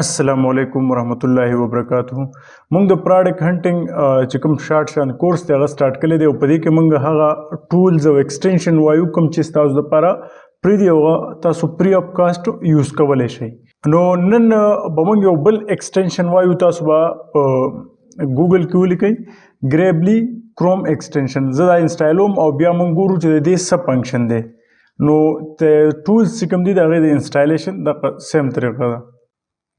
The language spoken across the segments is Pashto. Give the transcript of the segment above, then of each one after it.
السلام علیکم ورحمت الله وبرکاتہ. موږ د پراډکټ هنټینګ چې کوم شارټ شان کورس دی هغه سٹارټ کړی دی او په دې کې موږ هغه ټولز او ایکسټینشن وایو کوم چې تاسو لپاره پری دی او تاسو پری اپ کاست یوز کولی شئ. نو نن به موږ یو بل ایکسټینشن وایو، تاسو به ګوګل کې ولیکئ ګریبلی کروم ایکسټینشن. زه دا انسټالوم او بیا موږ ګورو چې د دې څه فنکشن دی. نو ټولز چې کوم دي د هغې د انسټالیشن د سیم طریقه ده.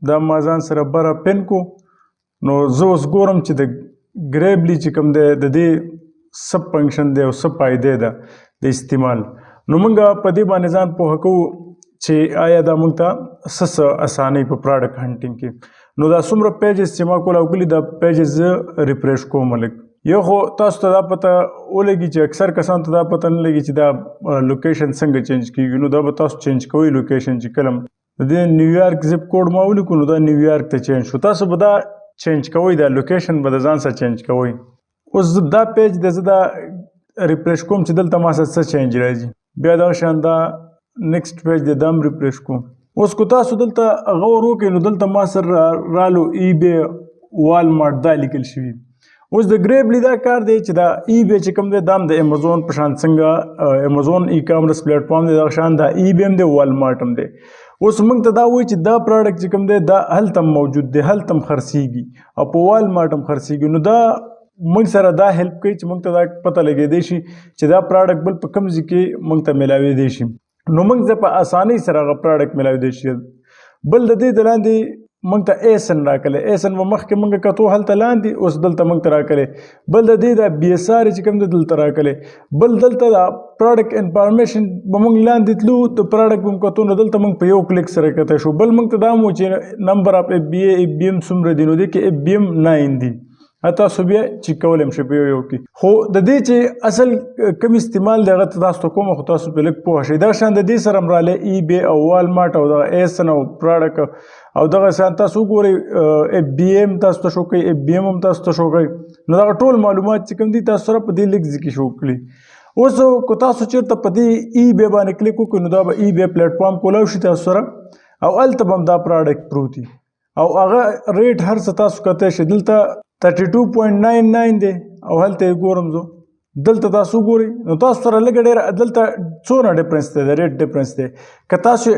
دا ما ځان سره بره پین کو. نو زه اوس ګورم چې د ګریبلی چې کوم دی د دې څه فنکشن دی او څه فایدې ده د استعمال. نو موږ په دې باندې ځان پوهه کوو چې آیا دا موږ ته څه اسانۍ په پراډکټ هنټینګ کې. نو دا څومره پیجز چې ما کول او کلي دا پیجز زه ریفریش کوم لږ. یو خو تاسو ته دا پته ولګي چې اکثر کسانو ته دا پته نه لګي چې دا لوکیشن څنګه چینج کیږي. نو دا به تاسو چینج کوئ لوکیشن چې کله د دې نیویارک زپ کوډ ما ولیکو نو دا نیویارک ته چینج شو. تاسو به دا چینج کوئ، دا لوکیشن به د ځان سره چینج کوئ. اوس دا پیج دی، زه دا ریفریش کوم چې دلته ما سره څه چینج راځي. بیا دغه شان دا نیکسټ پیج دی، دا هم ریفریش کوم. اوس کو تاسو دلته غور وکړئ نو دلته ما سره رالو ای بی والمارټ دا لیکل شوي. اوس د ګریبلی دا کار دی چې دا ای بی چې کوم دی دا هم د امازون په شان څنګه امازون ای کامرس پلیټ فارم دی دغه شان دا ای بی هم دی والمارټ هم دی. اوس موږ ته دا وایي چې دا پراډکټ چې کوم دی دا هلته هم موجود دی، هلته هم خرڅېږي او په والمارټ هم خرڅېږي. نو دا موږ سره دا هیلپ کوي چې موږ ته دا پته لګېدی شي چې دا پراډکټ بل په کوم ځای کې موږ ته میلاویدی شي. نو موږ ته په اسانۍ سره هغه پراډکټ میلاویدی شي. بل د دې د لاندې موږ ته ایسن راکلی، ایسن به مخکې موږ کتو هلته لاندې، اوس دلته موږ ته راکلی. بل د دې دا بی ایس آر چې کوم دی دلته راکلی. بل دلته دا پراډکټ انفارمیشن به موږ لاندې تلو د پراډکټ به موږ کتو نو دلته موږ په یو کلیک سره کتی شو. بل موږ ته دا مو چې نمبر اف اف بی اے اف بی ایم څومره دي، نو دې کې اف بی ایم 9 دي. تاسو بیا چیک کولی هم شئ په یو کې. خو د دې چې اصل کوم استعمال دی هغه ته تاسو ته کوم، خو تاسو پرې لږ پوه شئ. دغه شان د دې سره هم رالی ای بی او والمارټ او دغه ایسن او پراډکټ او دغه شان تاسو وګورئ اف بی ایم تاسو ته شو کوي، اف بی ایم هم تاسو ته شو کوي. نو دغه ټول معلومات چې کوم دي تاسو سره په دې لږ ځای کې شو کړي. اوس که تاسو چېرته په دې ای بی باندې کلیک وکړئ نو دا به ای بی پلیټ فارم کولی شي تاسو سره او هلته به هم دا پراډکټ پروت وي او هغه ریټ هر څه تاسو کتی شئ. دلته 32.99 دی او هلته یې ګورم زه. دلته تاسو ګورئ نو تاسو سره لږه ډېره دلته څونه ډفرنس دی، د ریټ ډفرنس دی. که تاسو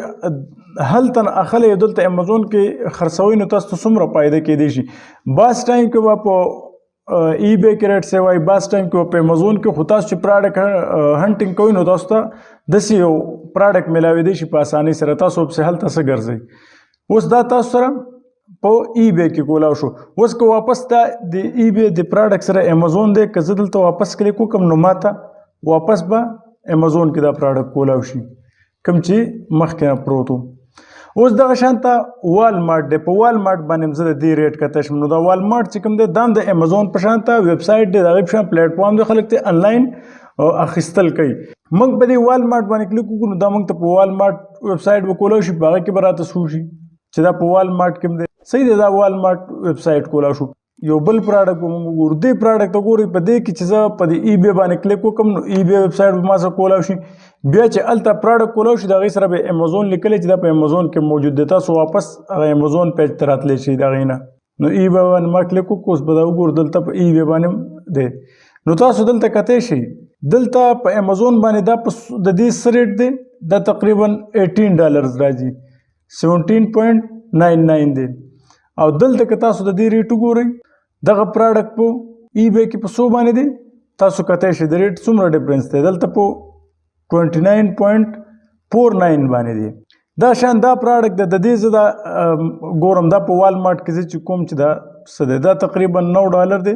هلته نه اخلی دلته امازون کې خرڅوئ نو تاسو ته څومره فایده کیدی شي. بعض ټایم کې به په ای بی کې ریټ سی وایي، بعض ټایم کې به په امازون کې. خو تاسو چې پراډکټ هنټینګ کوئ نو تاسو ته داسې یو پراډکټ میلاویدی شي په اسانۍ سره. تاسو پسې هلته څه ګرځئ. اوس دا تاسو سره په ای بی کې کولاو شو. اوس که واپس دا د ای بی د پراډکټ سره امازون دی، که زه دلته واپس کلیک وکړم نو ماته واپس به امازون کې دا پراډکټ کولاو شي کوم چې مخکې نه پروت و. اوس دغه شانته والمارټ دی، په والمارټ باندې هم زه د دې ریټ کتی شم. نو دا والمارټ چې کوم دی دا هم د امازون په شانته ویب سایټ دی، د هغې په شان پلیټ فارم دی، خلک ته انلاین اخیستل کوي. موږ په دې والمارټ باندې کلیک وکړو نو دا موږ ته په والمارټ ویب سایټ به کولی شي، په هغه کې به راته څه وشي چې دا په والمارټ کې هم دی. صحیح دی، دا والمارټ ویب سایټ کولی شو. یو بل پراډکټ به موږ وګورو. دې پراډکټ ته ګورئ په دې کې چې زه په دې ای بی باندې کلیک وکړم نو ای بی ویب سایټ به ما سره کولی شي. بیا چې هلته پراډکټ کولی شي د هغې سره به امازون لیکلی چې دا په امازون کې موجود دی. تاسو واپس هغه امازون پیج ته راتلی شئ د هغې نه. نو ای بی باندې ما کلیک وکړو، اوس به دا وګورو دلته په ای بی باندې دی. نو تاسو دلته کتی شئ. دلته په امازون باندې دا د دې څه ریټ دی، دا تقریبا $18 راځي، 17.99 دی. او دلته که تاسو د دې ریټ وګورئ دغه پراډکټ په ای بی کې په څو باندې دی تاسو کتی شئ. د ریټ څومره ډفرنس دی، دلته په 29.49 باندې دی. دا شان دا پراډکټ دی، د دې زه دا ګورم دا په والمارټ کې زه چې کوم چې دا څه دی دا تقریبا $9 دی،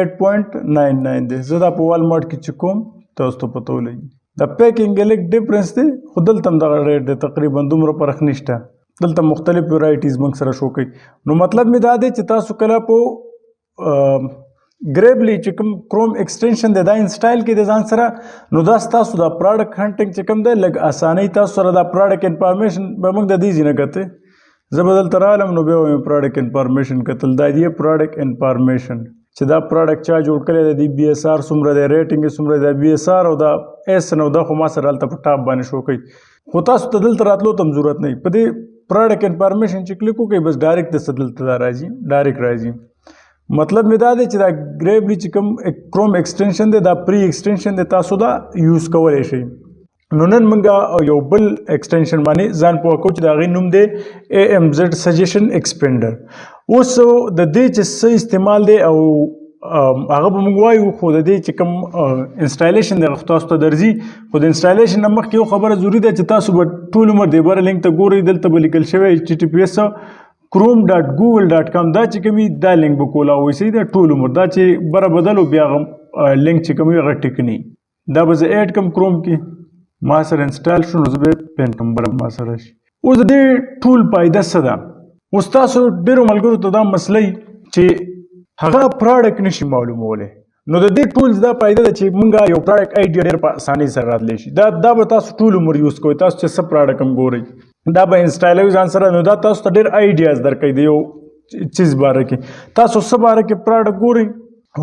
8.99 دی. زه دا په والمارټ کې چې کوم تاسو ته پته ولګي. دا پیکینګ کې لږ ډفرنس دی خو دلته هم دغه ریټ دی، تقریبا دومره فرق نشته. دلته مختلف ورایټیز موږ سره شو کوي. نو مطلب مې دا دی چې تاسو کله په ګریبلی چې کوم کروم ایکسټینشن دی دا انسټایل کړئ د ځان سره، نو دا ستاسو دا پراډکټ هنټینګ چې کوم دی لږ اسانۍ تاسو سره دا پراډکټ انفارمیشن به موږ د دې ځای نه کتئ. زه به دلته رالم نو بیا به مې پراډکټ انفارمیشن کتل. دا دی پراډکټ انفارمیشن چې دا پراډکټ چا جوړ کړی دی، بی ایس آر څومره دی، ریټینګ یې څومره دی، بی ایس آر او دا ایس نو دا خو ما سره هلته په ټاپ باندې شو کوي. خو تاسو ته دلته راتلو ته هم ضرورت نه وي. په دې پراډکټ انفارمیشن چې کلیک وکړئ بس ډایرکټ درته دلته دا راځي ډایرکټ راځي. مطلب مې دا دی چې دا ګریبلی چې کوم کروم ایکسټینشن دی دا پری ایکسټینشن دی تاسو دا یوز کولی شئ. نو نن موږ یو بل ایکسټینشن باندې ځان پوه کوو چې د هغې نوم دی AMZ سجیشن ایکسپینډر. اوس د دې چې څه استعمال دی او هغه به موږ وایو خو د دې چې کوم انسټالیشن دی تاسو ته درځي خو د انسټالیشن نه مخکې یو خبره ضروري ده چې تاسو به ټول عمر د بره لینک ته ګورئ دلته به لیکل شوی HTTPS chrome.google.com دا چې کومي دا لینک به کولاوئ صحیح ده ټول عمر دا چې بره بدلو بیا هغه لینک چې کوم وي هغه ټیک نه دا به زه ایډ کړم کروم کې ما سره انسټال شو نو زه به پین کړم بره ما سره شي. اوس د دې ټول فایده څه ده اوس تاسو ډېرو ملګرو ته دا مسله چې هغه پراډکټ نشي معلومولی نو د دې ټولز دا فایده ده چې موږ یو پراډکټ آیډیا ډېر په اسانۍ سره راتلی شي دا به تاسو ټول عمر یوز کوئ تاسو چې څه پراډکټ هم ګورئ دا به انسټالوي ځان سره نو دا تاسو ته ډېر آیډیاز درکوي د یو چیز باره کې تاسو څه باره کې پراډکټ ګورئ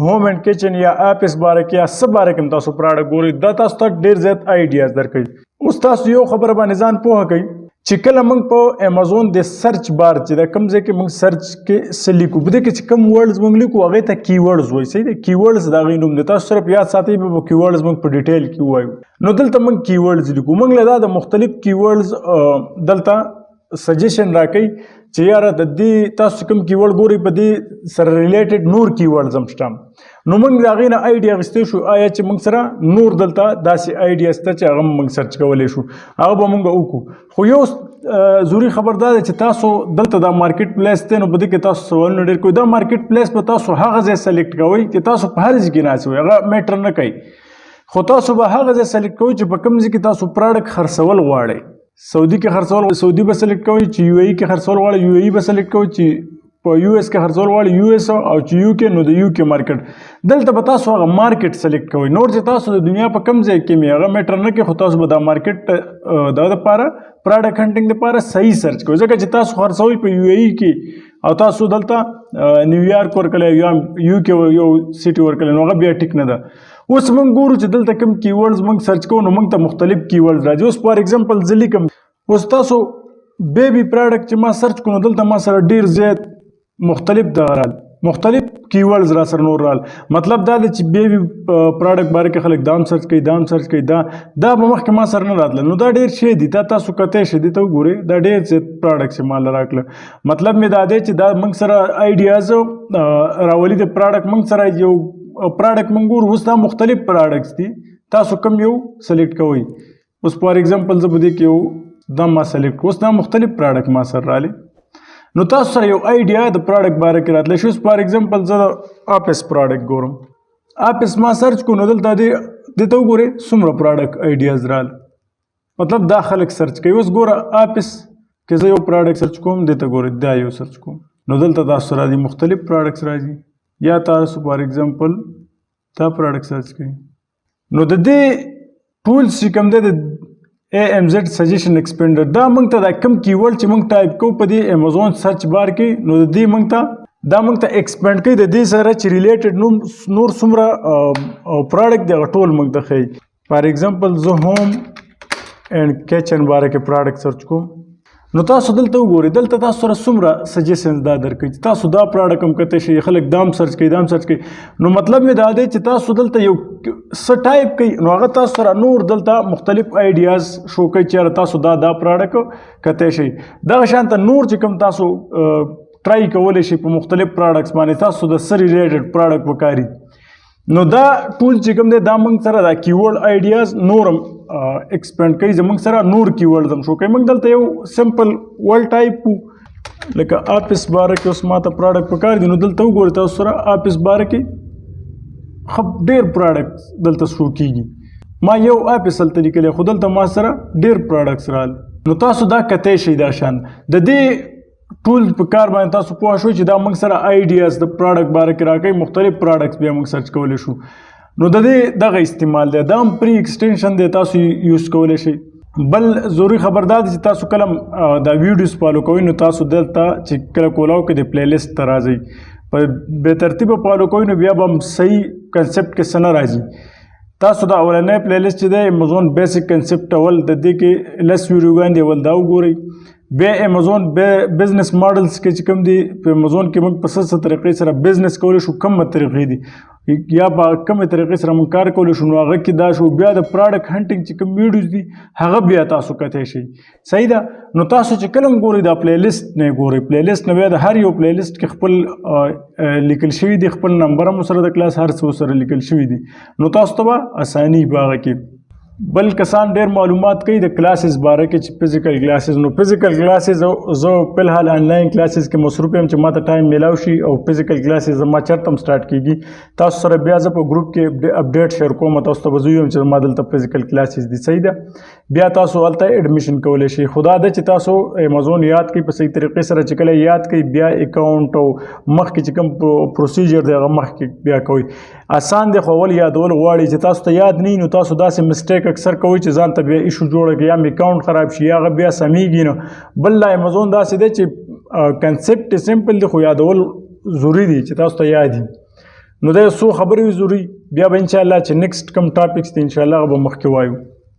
ہوم اینڈ کچن یا ایپس باره کې یا څه باره کې هم تاسو پراډکټ ګورئ دا تاسو ته ډېر زیات آیډیاز درکوي. اوس تاسو یو خبره باندې ځان پوهه کوئ چې کله موږ په امیزون د سرچ بار چې د کوم ځای کې موږ سرچ کې څه لیکو په دې کې چې کوم ورډز موږ لیکو هغې ته کی ورډز وایي صحیح دی کی ورډز د هغې نوم دی تاسو صرف یاد ساتئ به کی ورډز موږ په ډیټیل کې ووایو نو دلته موږ کی ورډز لیکو موږ له دا د مختلف کی ورډز دلته سجیشن راکوي چې یاره د دې تاسو کوم کی ورډ ګورئ په دې سره ریلیټډ نور کی ورډز هم شته نو موږ د هغې نه آیډیا اخیستی شو آیا چې موږ سره نور دلته داسې آیډیا شته چې هغه موږ سرچ کولی شو هغه به موږ وکړو خو یو ضروري خبر دا دی چې تاسو دلته دا مارکیټ پلیس دی نو په دې کې تاسو سوالونه ډېر کوئ دا مارکیټ پلیس به تاسو هغه ځای سلیکټ کوئ چې تاسو په هر ځای کې ناست وئ هغه میټر نه کوي خو تاسو به هغه ځای سلیکټ کوئ چې په کوم ځای کې تاسو پراډکټ خرڅول غواړئ سعودي کې خرڅول سعودي به سلیکټ کوئ چې UAE کې خرڅول غواړئ UAE به سلیکټ کوئ چې په US کې خرڅول غواړئ US او چې UK نو د UK مارکیټ دلته به تاسو هغه مارکیټ سلیکټ کوئ نور چې تاسو د دنیا په کوم ځای کې مې هغه میټر نه کوي خو تاسو به دا مارکیټ دا دپاره پراډکټ هنټینګ دپاره صحیح سرچ کوئ ځکه چې تاسو خرڅوئ په UAE کې او تاسو دلته نیویارک ورکړی یا UK یو سیټي ورکړی نو هغه بیا ټیک نه ده. اوس موږ ګورو چې دلته کوم کی ورډز موږ سرچ کوو نو موږ ته مختلف کی ورډز راځي. اوس فار ایگزامپل زه لیکم اوس تاسو بیبي پراډکټ چې ما سرچ کړو نو دلته ما سره ډېر زیات مختلف مختلف کی ورډز را سره نور رال مطلب دا دی چې بیبي پراډکټ باره کې خلک دا هم سرچ کوي دا هم سرچ کوي دا به مخکې ما سره نه راتله نو دا ډېر شی دي دا تاسو کتی شي دي ته وګورئ دا ډېر زیات پراډکټس یې ما له راکړه مطلب مې دا دی چې دا موږ سره آیډیاز راولي د پراډکټ موږ سره یو پراډکټ موږ ګورو اوس دا مختلف پراډکټس دي تاسو کوم یو سلیکټ کوئ اوس فار ایگزامپل زه به دې کې یو دا ما سلیکټ اوس دا مختلف پراډکټ ما سره رالی نو تاسو سره یو آیډیا د پراډکټ باره کې راتلی شي. اوس فار ایگزامپل زه د آفس پراډکټ ګورم آفس ما سرچ کړو نو دلته دې ته وګورئ څومره پراډکټ آیډیاز رال مطلب دا خلک سرچ کوي. اوس ګوره آفس کې زه یو پراډکټ سرچ کوم دې ته ګورئ دا یو سرچ کوم نو دلته تاسو سره راځي مختلف پراډکټس راځي یا تاسو فار ایگزامپل دا پراډکټ سرچ کوئ نو د دې ټولز چې کوم دی د AMZ سجیشن ایکسپینډر دا موږ ته دا کوم کی ورډ چې موږ ټایپ کوو په دې امیزون سرچ بار کې نو د دې موږ ته ایکسپینډ کوي د دې سره چې ریلیټډ نور څومره پراډکټ دی هغه ټول موږ ته ښیي. فار ایگزامپل زه ہوم اینډ کچن باره کې پراډکټ سرچ کوم نو تاسو دلته وګورئ دلته تاسو سره څومره سجیشنز دا درکوي چې تاسو دا پراډکټ هم کتی شئ خلک دا هم سرچ کوي دا هم سرچ کوي نو مطلب مې دا دی چې تاسو دلته یو څه ټایپ کوئ نو هغه تاسو سره نور دلته مختلف آیډیاز شو کوي چې تاسو دا پراډکټ کتی شئ دغه شانته نور چې کوم تاسو ټرای کولی شئ په مختلف پراډکټس باندې تاسو د څه ریلیټډ پراډکټ وکاري نو دا ټول چې کوم دی دا موږ سره دا کی ورډ آیډیاز نور هم ایکسپینډ کوي زموږ سره نور کی ورډز هم شو کوي. موږ دلته یو سمپل ورډ ټایپ کوو لکه آفس باره کې اوس ما ته پراډکټ پکار دي نو دلته وګورئ تاسو سره آفس باره کې ډېر پراډکټس دلته شو کېږي ما یو آفس هلته لیکلی خو دلته ما سره ډېر پراډکټس رال نو تاسو دا کتی شئ دا شان د دې ټول په کار باندې تاسو پوه شوئ چې دا موږ سره آیډیاز د پراډکټ باره کې راکوي مختلف پراډکټس بیا موږ سرچ کولی شو نو د دې دغه استعمال دی دا هم پری ایکسټینشن دی تاسو یوز کولی شئ. بل ضروري خبر دا دی چې تاسو کله دا ویډیوز فالو کوئ نو تاسو دلته چې کله کولاو کې د پلی لیست ته راځئ په بې ترتیبه فالو کوئ نو بیا به هم صحیح کنسپټ کې څه نه راځي تاسو دا اولنی پلی لیست چې دی امیزون بیسک کنسپټ اول د دې کې لس ویډیوګانې دي اول دا وګورئ بیا امیزون بزنس ماډلز کې چې کوم دي په امیزون کې موږ په څه طریقې سره بزنس کولی شو، کومه طریقې دي یا په کومه طریقې سره موږ کار کولی شو، نو هغه کې دا شو. بیا د پراډکټ هنټینګ چې کوم ویډیوز دي هغه بیا تاسو کتلی شئ. صحیح ده. نو تاسو چې کله هم ګورئ دا پلی لیست نه ګورئ، پلی لیست نه بیا د هر یو پلی لیست کې خپل لیکل شوي دي، خپل نمبر هم سره د کلاس هر څه سره لیکل شوي دي، نو تاسو ته به اساني په هغه کې. بل کسان ډیر معلومات کوي د کلاسز باره کې چې فزیکل کلاسز، نو فزیکل کلاسز زه په الحال آنلاین کلاسز کې مصروف یم چې ماته ټایم میلاو شي، او فزیکل کلاسز زما چېرته هم سټارټ کیږي. تاسو سره بیا زه په ګروپ کې اپډیټ شیر کوم، تاسو ته به زه ویم چې زما دلته فزیکل کلاسز دي. صحیح ده. بیا تاسو هلته ایډمیشن کولی شئ. خدا ده چې تاسو امیزون یاد کړئ په صحیح طریقې سره، چې کله یاد کړئ بیا اکاونټ او مخکې چې کوم پروسیجر دی هغه مخکې بیا کوئ. آسان دی، خو اول یادول غواړي. چې تاسو ته یاد نه وي نو تاسو داسې مسټیک اکثر کوئ چې ځان ته بیا ایشو جوړه کړي، یا مې اکاونټ خراب شي، یا هغه بیا سمیږي نه. بل لا امیزون داسې دی چې کنسپټ یې سمپل دی، خو یادول ضروري دي چې تاسو ته یاد وي. نو دا څو خبرې ضروري. بیا به انشاءالله چې نیکسټ کوم ټاپکس دي انشاءالله هغه به مخکې وایو.